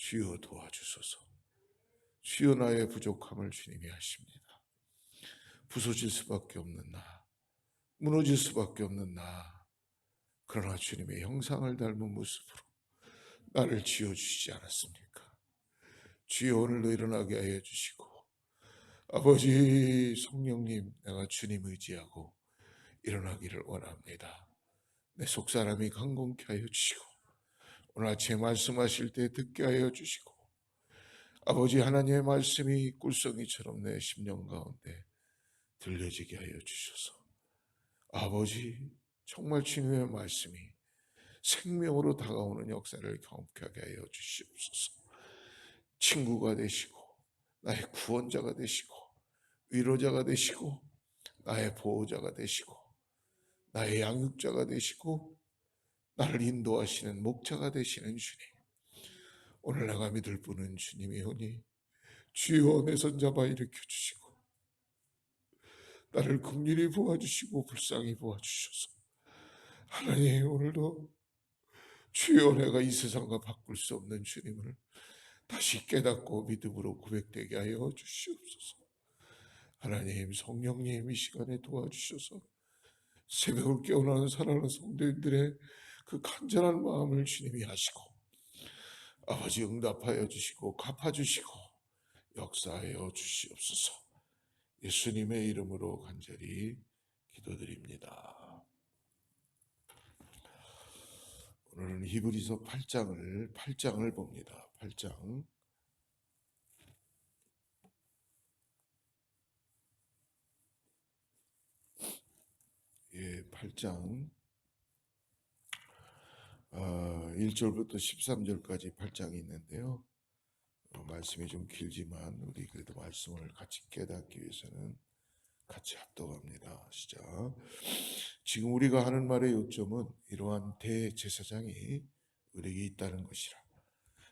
주여 도와주소서. 주여 나의 부족함을 주님이 아십니다. 부서질 수밖에 없는 나, 무너질 수밖에 없는 나, 그러나 주님의 형상을 닮은 모습으로 나를 지어주시지 않았습니까? 주여 오늘도 일어나게 하여 주시고, 아버지 성령님, 내가 주님 의지하고 일어나기를 원합니다. 내 속사람이 강건케 하여 주시고, 오늘 아침에 말씀하실 때 듣게 하여 주시고, 아버지 하나님의 말씀이 꿀성이처럼 내 심령 가운데 들려지게 하여 주셔서, 아버지 정말 주님의 말씀이 생명으로 다가오는 역사를 경험하게 하여 주시옵소서. 친구가 되시고 나의 구원자가 되시고 위로자가 되시고 나의 보호자가 되시고 나의 양육자가 되시고 나를 인도하시는 목자가 되시는 주님, 오늘 내가 믿을 분은 주님이오니 주여 내 손잡아 일으켜주시고 나를 긍휼히 보아주시고 불쌍히 보아주셔서, 하나님 오늘도 주여 내가 이 세상과 바꿀 수 없는 주님을 다시 깨닫고 믿음으로 고백되게 하여 주시옵소서. 하나님 성령님 이 시간에 도와주셔서 새벽을 깨어나는 사랑하는 성도님들의 그 간절한 마음을 주님이 하시고 아버지 응답하여 주시고 갚아주시고 역사하여 주시옵소서. 예수님의 이름으로 간절히 기도드립니다. 오늘은 히브리서 8장을 봅니다. 8장. 예, 8장 1절부터 13절까지 8장이 있는데요. 말씀이 좀 길지만 우리 그래도 말씀을 같이 깨닫기 위해서는 같이 합독합니다. 시작. 지금 우리가 하는 말의 요점은 이러한 대제사장이 우리에게 있다는 것이라.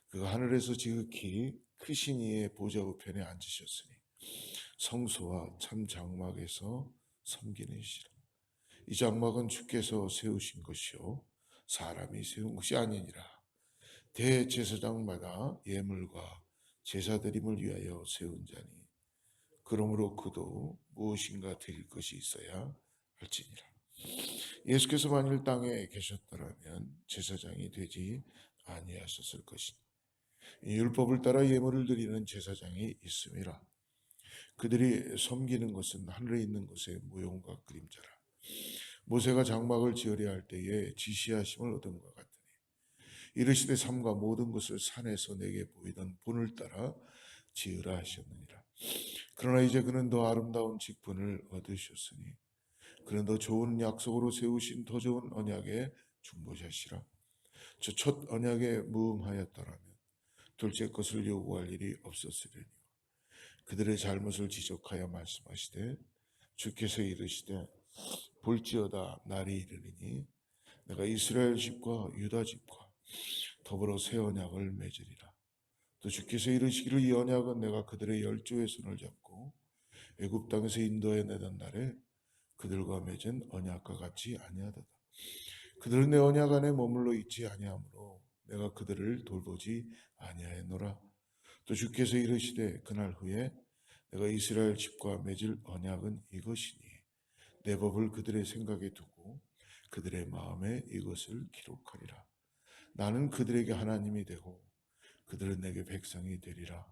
그가 하늘에서 지극히 크신 이의 보좌 우편에 앉으셨으니 성소와 참 장막에서 섬기는 이시라. 이 장막은 주께서 세우신 것이요 사람이 세운 것이 아니니라. 대제사장마다 예물과 제사드림을 위하여 세운 자니 그러므로 그도 무엇인가 드릴 것이 있어야 할지니라. 예수께서 만일 땅에 계셨더라면 제사장이 되지 아니하셨을 것이니 율법을 따라 예물을 드리는 제사장이 있음이라. 그들이 섬기는 것은 하늘에 있는 것의 모형과 그림자라. 모세가 장막을 지으려 할 때에 지시하심을 얻은 것 같으니 이르시되 삼가 모든 것을 산에서 내게 보이던 본을 따라 지으라 하셨느니라. 그러나 이제 그는 더 아름다운 직분을 얻으셨으니 그는 더 좋은 약속으로 세우신 더 좋은 언약의 중보자시라. 저 첫 언약에 무음하였더라면 둘째 것을 요구할 일이 없었으려니 그들의 잘못을 지적하여 말씀하시되 주께서 이르시되 볼지어다 날이 이르리니 내가 이스라엘 집과 유다 집과 더불어 새 언약을 맺으리라. 또 주께서 이르시기를 이 언약은 내가 그들의 열조의 손을 잡고 애굽 땅에서 인도해 내던 날에 그들과 맺은 언약과 같이 아니하도다. 그들은 내 언약 안에 머물러 있지 아니하므로 내가 그들을 돌보지 아니하였노라. 또 주께서 이르시되 그날 후에 내가 이스라엘 집과 맺을 언약은 이것이니 내 법을 그들의 생각에 두고 그들의 마음에 이것을 기록하리라. 나는 그들에게 하나님이 되고 그들은 내게 백성이 되리라.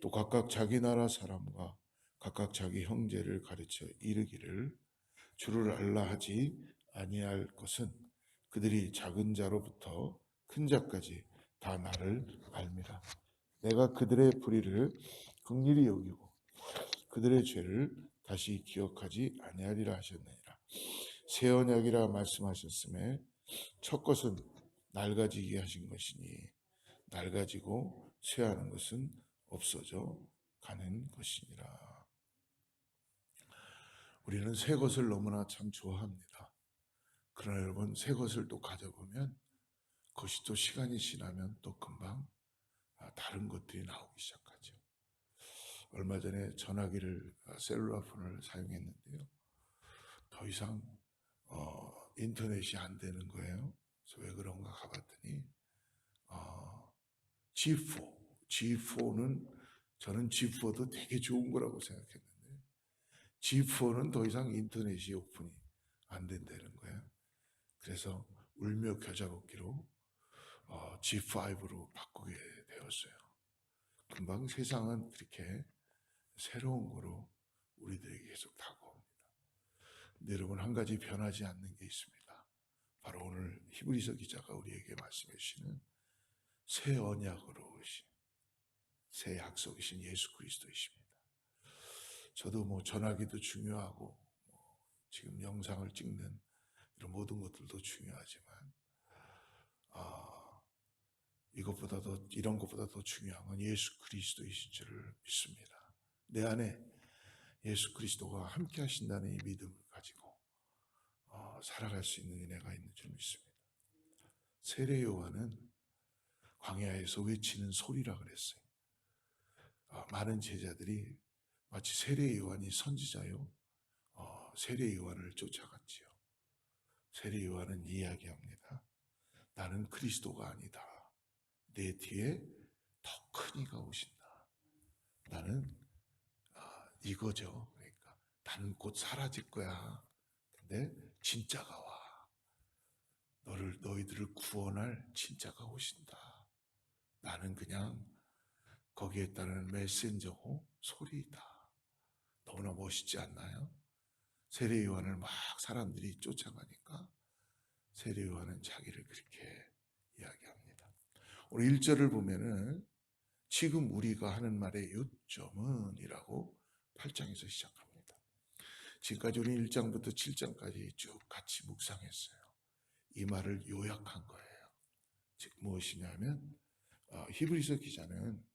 또 각각 자기 나라 사람과 각각 자기 형제를 가르쳐 이르기를 주를 알라 하지 아니할 것은 그들이 작은 자로부터 큰 자까지 다 나를 알미라. 내가 그들의 불의를 긍휼히 여기고 그들의 죄를 다시 기억하지 아니하리라 하셨느니라. 새 언약이라 말씀하셨음에 첫 것은 낡아지게 하신 것이니 낡아지고 쇠하는 것은 없어져 가는 것이니라. 우리는 새 것을 너무나 참 좋아합니다. 그러나 여러분 새 것을 또 가져보면 그것이 또 시간이 지나면 또 금방 다른 것들이 나오기 시작하죠. 얼마 전에 전화기를 셀룰라폰을 사용했는데요. 더 이상 인터넷이 안 되는 거예요. 그래서 왜 그런가 가봤더니 G4는 저는 G4도 되게 좋은 거라고 생각했는데 G4는 더 이상 인터넷이 오픈이 안 된다는 거예요. 그래서 울며 겨자 먹기로 G5로 바꾸게 되었어요. 금방 세상은 그렇게 새로운 거로 우리들에게 계속 다가옵니다. 근데 여러분, 한 가지 변하지 않는 게 있습니다. 바로 오늘 히브리서 기자가 우리에게 말씀해 주시는 새 언약으로 오신 새 약속이신 예수 그리스도이십니다. 저도 전화기도 중요하고 지금 영상을 찍는 이런 모든 것들도 중요하지만 이런 것보다 더 중요한 건 예수 그리스도이신 줄을 믿습니다. 내 안에 예수 그리스도가 함께 하신다는 이 믿음을 가지고 살아갈 수 있는 은혜가 있는 줄 믿습니다. 세례 요한은 광야에서 외치는 소리라 그랬어요. 많은 제자들이 마치 세례 요한이 선지자요, 세례 요한을 쫓아갔지요. 세례 요한은 이야기합니다. 나는 그리스도가 아니다. 내 뒤에 더 큰 이가 오신다. 나는 이거죠. 그러니까 나는 곧 사라질 거야. 근데 진짜가 와. 너희들을 구원할 진짜가 오신다. 나는 그냥 거기에 따른 메신저고 소리이다. 너무나 멋있지 않나요? 세례 요한을 막 사람들이 쫓아가니까 세례 요한은 자기를 그렇게 이야기합니다. 오늘 1절을 보면은 지금 우리가 하는 말의 요점은 이라고 8장에서 시작합니다. 지금까지 우리는 1장부터 7장까지 쭉 같이 묵상했어요. 이 말을 요약한 거예요. 즉 무엇이냐면 히브리서 기자는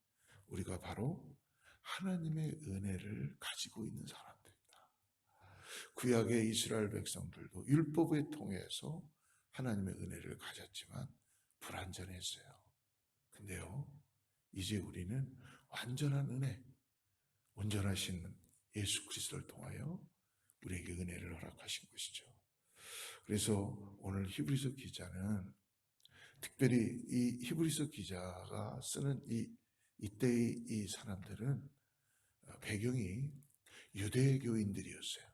우리가 바로 하나님의 은혜를 가지고 있는 사람들이다. 구약의 이스라엘 백성들도 율법을 통해서 하나님의 은혜를 가졌지만 불완전했어요. 근데요, 이제 우리는 완전한 은혜, 온전하신 예수 그리스도를 통하여 우리에게 은혜를 허락하신 것이죠. 그래서 오늘 히브리서 기자는 특별히 이 히브리서 기자가 쓰는 이때의 이 사람들은 배경이 유대교인들이었어요.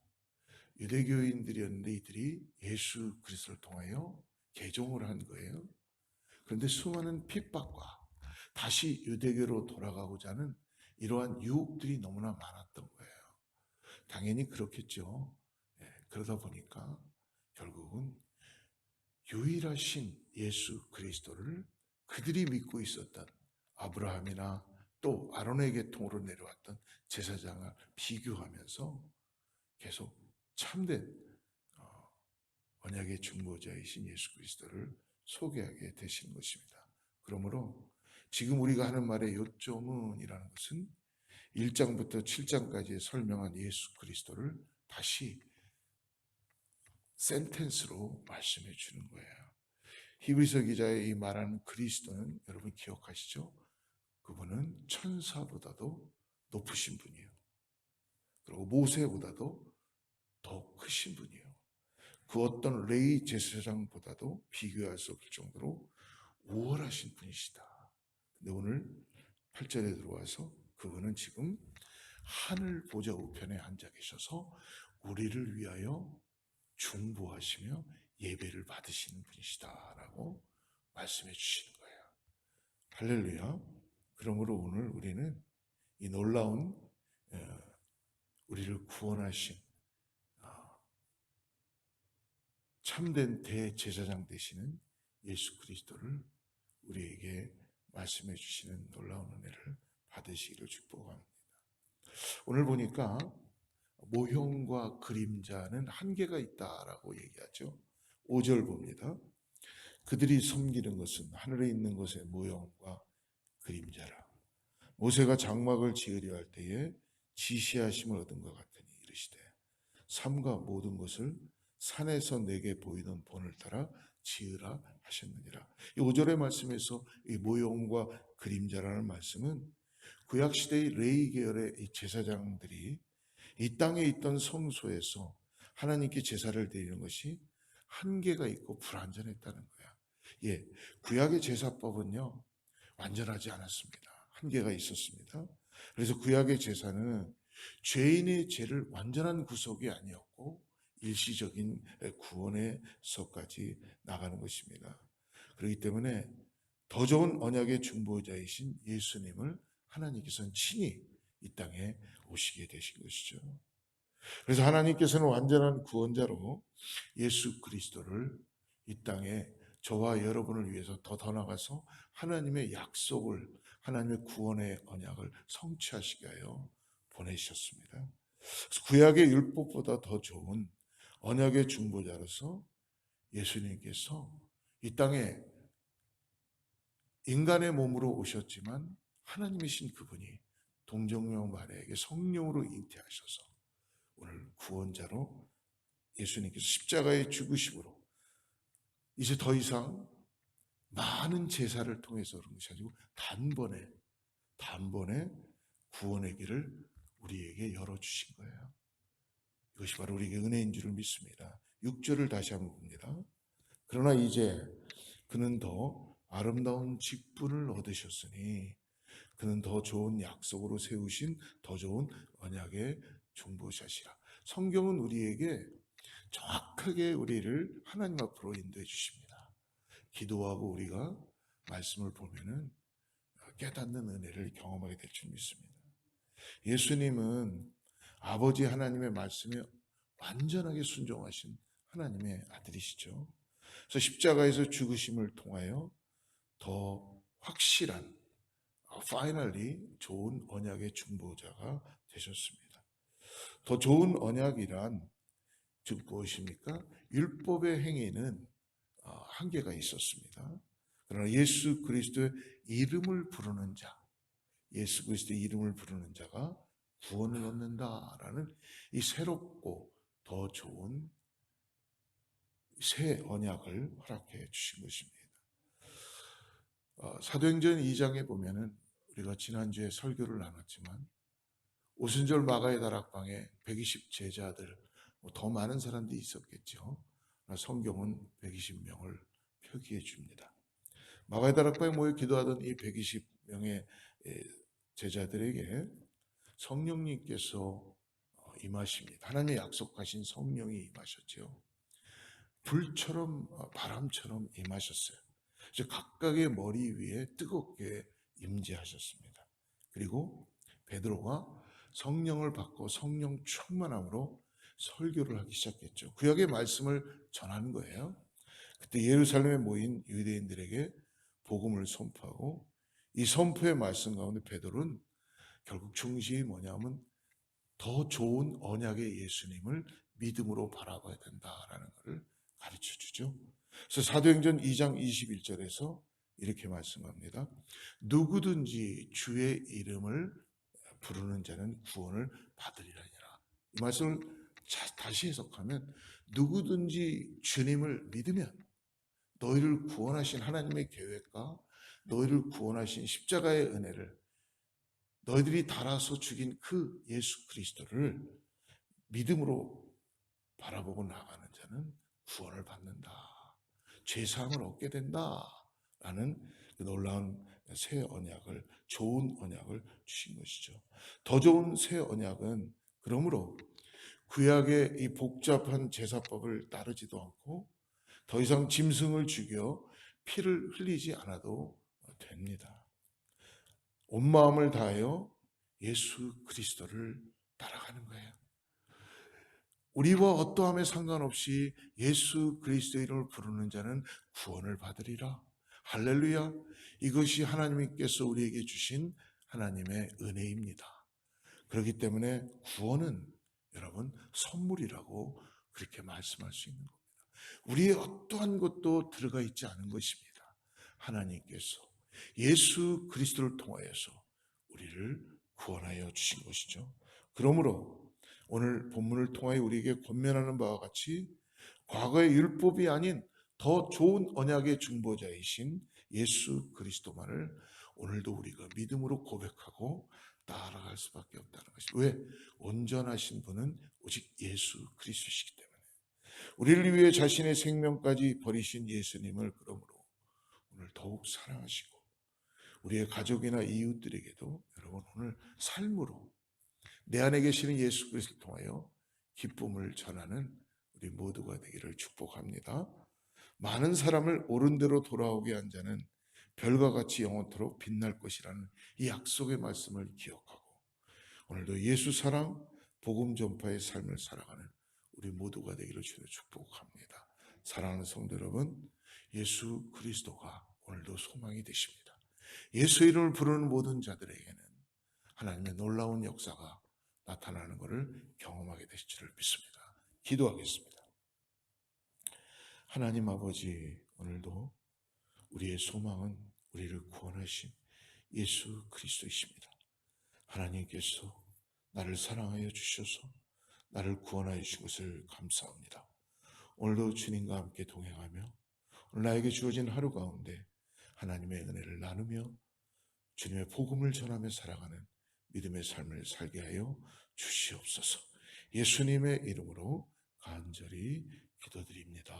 유대교인들이었는데 이들이 예수 그리스도를 통하여 개종을 한 거예요. 그런데 수많은 핍박과 다시 유대교로 돌아가고자 하는 이러한 유혹들이 너무나 많았던 거예요. 당연히 그렇겠죠. 그러다 보니까 결국은 유일하신 예수 그리스도를 그들이 믿고 있었던 아브라함이나 또 아론의 계통으로 내려왔던 제사장을 비교하면서 계속 참된 언약의 중보자이신 예수 그리스도를 소개하게 되신 것입니다. 그러므로 지금 우리가 하는 말의 요점은 이라는 것은 1장부터 7장까지 설명한 예수 그리스도를 다시 센텐스로 말씀해 주는 거예요. 히브리서 기자의 이 말하는 그리스도는 여러분 기억하시죠? 그분은 천사보다도 높으신 분이에요. 그리고 모세보다도 더 크신 분이에요. 그 어떤 레위 제사장보다도 비교할 수 없을 정도로 우월하신 분이시다. 근데 오늘 8절에 들어와서 그분은 지금 하늘 보좌 우편에 앉아 계셔서 우리를 위하여 중보하시며 예배를 받으시는 분이시다라고 말씀해 주시는 거예요. 할렐루야. 그러므로 오늘 우리는 이 놀라운 우리를 구원하신 참된 대제사장 되시는 예수 그리스도를 우리에게 말씀해 주시는 놀라운 은혜를 받으시기를 축복합니다. 오늘 보니까 모형과 그림자는 한계가 있다라고 얘기하죠. 5절 봅니다. 그들이 섬기는 것은 하늘에 있는 것의 모형과 그림자라. 모세가 장막을 지으려 할 때에 지시하심을 얻은 것 같으니 이르시되 삼가 모든 것을 산에서 내게 보이는 본을 따라 지으라 하셨느니라. 이 5절의 말씀에서 이 모형과 그림자라는 말씀은 구약시대의 레위 계열의 이 제사장들이 이 땅에 있던 성소에서 하나님께 제사를 드리는 것이 한계가 있고 불완전했다는 거야. 구약의 제사법은요, 완전하지 않았습니다. 한계가 있었습니다. 그래서 구약의 제사는 죄인의 죄를 완전한 구속이 아니었고 일시적인 구원에서까지 나가는 것입니다. 그렇기 때문에 더 좋은 언약의 중보자이신 예수님을 하나님께서는 친히 이 땅에 오시게 되신 것이죠. 그래서 하나님께서는 완전한 구원자로 예수 그리스도를 이 땅에 저와 여러분을 위해서 더 나가서 하나님의 약속을, 하나님의 구원의 언약을 성취하시게 하여 보내셨습니다. 그래서 구약의 율법보다 더 좋은 언약의 중보자로서 예수님께서 이 땅에 인간의 몸으로 오셨지만 하나님이신 그분이 동정녀 마리아에게 성령으로 잉태하셔서 오늘 구원자로 예수님께서 십자가의 죽으심으로 이제 더 이상 많은 제사를 통해서 그런 것이 아니고 단번에 구원의 길을 우리에게 열어주신 거예요. 이것이 바로 우리에게 은혜인 줄을 믿습니다. 6절을 다시 한번 봅니다. 그러나 이제 그는 더 아름다운 직분을 얻으셨으니 그는 더 좋은 약속으로 세우신 더 좋은 언약의 중보자시라. 성경은 우리에게 정확하게 우리를 하나님 앞으로 인도해 주십니다. 기도하고 우리가 말씀을 보면은 깨닫는 은혜를 경험하게 될 줄 믿습니다. 예수님은 아버지 하나님의 말씀에 완전하게 순종하신 하나님의 아들이시죠. 그래서 십자가에서 죽으심을 통하여 더 확실한 파이널리 좋은 언약의 중보자가 되셨습니다. 더 좋은 언약이란 즉 무엇입니까? 율법의 행위는 한계가 있었습니다. 그러나 예수 그리스도의 이름을 부르는 자, 예수 그리스도의 이름을 부르는 자가 구원을 얻는다라는 이 새롭고 더 좋은 새 언약을 허락해 주신 것입니다. 사도행전 2장에 보면은 우리가 지난주에 설교를 나눴지만 오순절 마가의 다락방에 120 제자들, 더 많은 사람들이 있었겠죠. 성경은 120명을 표기해 줍니다. 마가의 다락방에 모여 기도하던 이 120명의 제자들에게 성령님께서 임하십니다. 하나님의 약속하신 성령이 임하셨죠. 불처럼 바람처럼 임하셨어요. 그래서 각각의 머리 위에 뜨겁게 임재하셨습니다. 그리고 베드로가 성령을 받고 성령 충만함으로 설교를 하기 시작했죠. 구약의 말씀을 전하는 거예요. 그때 예루살렘에 모인 유대인들에게 복음을 선포하고 이 선포의 말씀 가운데 베드로는 결국 중심이 뭐냐면 더 좋은 언약의 예수님을 믿음으로 바라봐야 된다라는 것을 가르쳐 주죠. 그래서 사도행전 2장 21절에서 이렇게 말씀합니다. 누구든지 주의 이름을 부르는 자는 구원을 받으리라니라. 이 말씀을 다시 해석하면 누구든지 주님을 믿으면 너희를 구원하신 하나님의 계획과 너희를 구원하신 십자가의 은혜를 너희들이 달아서 죽인 그 예수 그리스도를 믿음으로 바라보고 나가는 자는 구원을 받는다. 죄사함을 얻게 된다라는 그 놀라운 새 언약을, 좋은 언약을 주신 것이죠. 더 좋은 새 언약은 그러므로 구약의 이 복잡한 제사법을 따르지도 않고 더 이상 짐승을 죽여 피를 흘리지 않아도 됩니다. 온 마음을 다하여 예수 그리스도를 따라가는 거예요. 우리와 어떠함에 상관없이 예수 그리스도의 이름을 부르는 자는 구원을 받으리라. 할렐루야. 이것이 하나님께서 우리에게 주신 하나님의 은혜입니다. 그렇기 때문에 구원은 여러분 선물이라고 그렇게 말씀할 수 있는 겁니다. 우리의 어떠한 것도 들어가 있지 않은 것입니다. 하나님께서 예수 그리스도를 통하여서 우리를 구원하여 주신 것이죠. 그러므로 오늘 본문을 통하여 우리에게 권면하는 바와 같이 과거의 율법이 아닌 더 좋은 언약의 중보자이신 예수 그리스도만을 오늘도 우리가 믿음으로 고백하고 따라갈 수밖에 없다는 것입니다. 왜? 온전하신 분은 오직 예수 그리스도시기 때문에. 우리를 위해 자신의 생명까지 버리신 예수님을 그러므로 오늘 더욱 사랑하시고 우리의 가족이나 이웃들에게도 여러분 오늘 삶으로 내 안에 계시는 예수 그리스도를 통하여 기쁨을 전하는 우리 모두가 되기를 축복합니다. 많은 사람을 옳은 대로 돌아오게 한 자는 별과 같이 영원토록 빛날 것이라는 이 약속의 말씀을 기억하고 오늘도 예수 사랑, 복음 전파의 삶을 살아가는 우리 모두가 되기를 주로 축복합니다. 사랑하는 성도 여러분, 예수 그리스도가 오늘도 소망이 되십니다. 예수 이름을 부르는 모든 자들에게는 하나님의 놀라운 역사가 나타나는 것을 경험하게 되실 줄 믿습니다. 기도하겠습니다. 하나님 아버지, 오늘도 우리의 소망은 우리를 구원하신 예수 그리스도이십니다. 하나님께서 나를 사랑하여 주셔서 나를 구원하여 주신 것을 감사합니다. 오늘도 주님과 함께 동행하며 오늘 나에게 주어진 하루 가운데 하나님의 은혜를 나누며 주님의 복음을 전하며 살아가는 믿음의 삶을 살게 하여 주시옵소서. 예수님의 이름으로 간절히 기도드립니다.